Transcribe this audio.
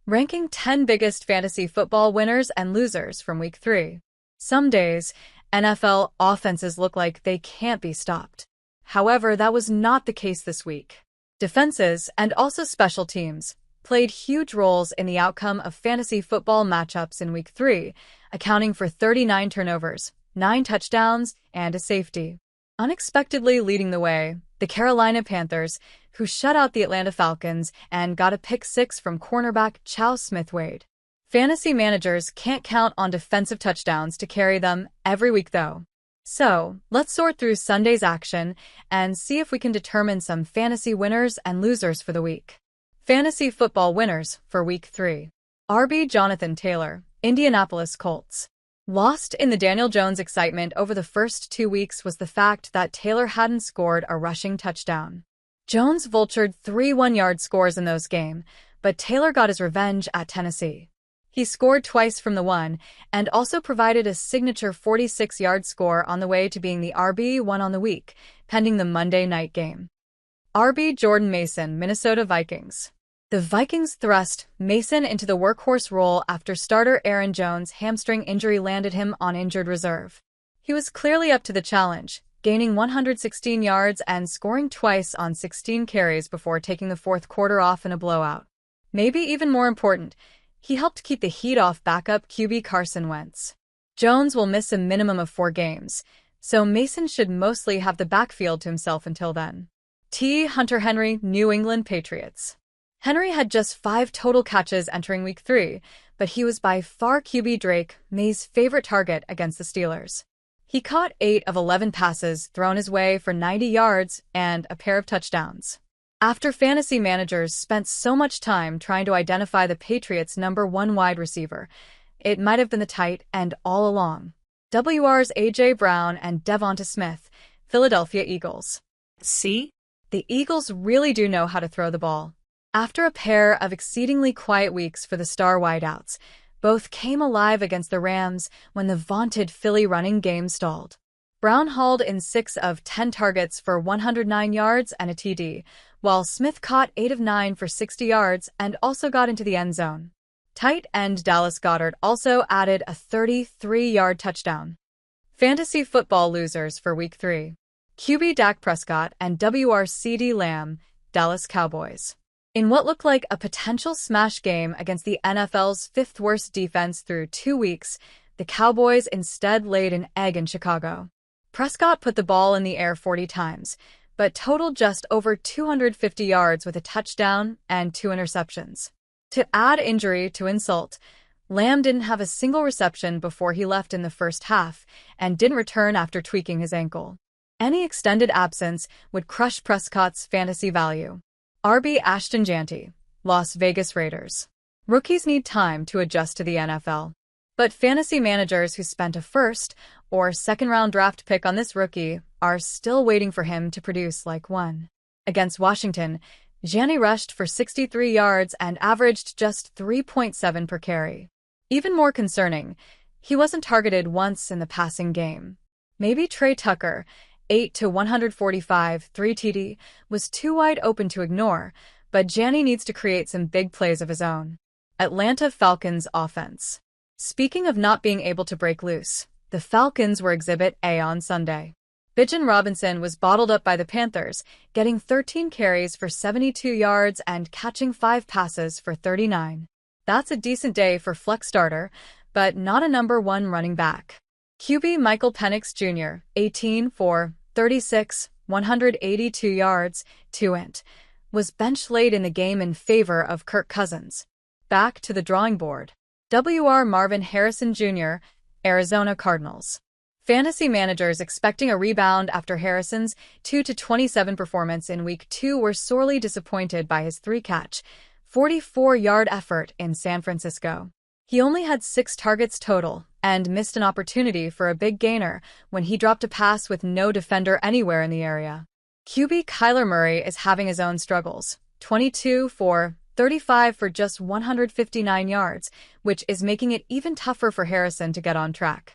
Ranking 10 biggest fantasy football winners and losers from Week 3. Some days, NFL offenses look like they can't be stopped. However, that was not the case this week. Defenses, and also special teams, played huge roles in the outcome of fantasy football matchups in Week 3, accounting for 39 turnovers, 9 touchdowns, and a safety. Unexpectedly leading the way, the Carolina Panthers, who shut out the Atlanta Falcons and got a pick-6 from cornerback Chow Smith-Wade. Fantasy managers can't count on defensive touchdowns to carry them every week, though. So, let's sort through Sunday's action and see if we can determine some fantasy winners and losers for the week. Fantasy football winners for Week 3. RB Jonathan Taylor, Indianapolis Colts. Lost in the Daniel Jones excitement over the first 2 weeks was the fact that Taylor hadn't scored a rushing touchdown. Jones vultured 3 one-yard scores in those games, but Taylor got his revenge at Tennessee. He scored twice from the one and also provided a signature 46-yard score on the way to being the RB1 on the week, pending the Monday night game. RB Jordan Mason, Minnesota Vikings. The Vikings thrust Mason into the workhorse role after starter Aaron Jones' hamstring injury landed him on injured reserve. He was clearly up to the challenge, gaining 116 yards and scoring twice on 16 carries before taking the fourth quarter off in a blowout. Maybe even more important, he helped keep the heat off backup QB Carson Wentz. Jones will miss a minimum of 4 games, so Mason should mostly have the backfield to himself until then. Hunter Henry, New England Patriots. Henry had just 5 total catches entering Week 3, but he was by far QB Drake May's favorite target against the Steelers. He caught 8 of 11 passes thrown his way for 90 yards and a pair of touchdowns. After fantasy managers spent so much time trying to identify the Patriots' #1 wide receiver, it might have been the tight end all along. WR's A.J. Brown and Devonta Smith, Philadelphia Eagles. See? The Eagles really do know how to throw the ball. After a pair of exceedingly quiet weeks for the star wideouts, both came alive against the Rams when the vaunted Philly running game stalled. Brown hauled in 6 of 10 targets for 109 yards and a TD, while Smith caught 8 of 9 for 60 yards and also got into the end zone. Tight end Dallas Goedert also added a 33-yard touchdown. Fantasy football losers for Week 3. QB Dak Prescott and WR CeeDee Lamb, Dallas Cowboys. In what looked like a potential smash game against the NFL's 5th worst defense through 2 weeks, the Cowboys instead laid an egg in Chicago. Prescott put the ball in the air 40 times, but totaled just over 250 yards with a touchdown and 2 interceptions. To add injury to insult, Lamb didn't have a single reception before he left in the first half and didn't return after tweaking his ankle. Any extended absence would crush Prescott's fantasy value. RB Ashton Jeanty, Las Vegas Raiders. Rookies need time to adjust to the NFL. But fantasy managers who spent a first- or second-round draft pick on this rookie are still waiting for him to produce like one. Against Washington, Jeanty rushed for 63 yards and averaged just 3.7 per carry. Even more concerning, he wasn't targeted once in the passing game. Maybe Trey Tucker, 8 to 145, 3 TD, was too wide open to ignore, but Jeanty needs to create some big plays of his own. Atlanta Falcons offense. Speaking of not being able to break loose, the Falcons were Exhibit A on Sunday. Bijan Robinson was bottled up by the Panthers, getting 13 carries for 72 yards and catching 5 passes for 39. That's a decent day for flex starter, but not a #1 running back. QB Michael Penix Jr., 18 for 36, 182 yards, 2 int, was bench late in the game in favor of Kirk Cousins. Back to the drawing board. WR Marvin Harrison Jr., Arizona Cardinals. Fantasy managers expecting a rebound after Harrison's 2-27 performance in Week 2 were sorely disappointed by his 3-catch, 44-yard effort in San Francisco. He only had 6 targets total and missed an opportunity for a big gainer when he dropped a pass with no defender anywhere in the area. QB Kyler Murray is having his own struggles, 22 for 35 for just 159 yards, which is making it even tougher for Harrison to get on track.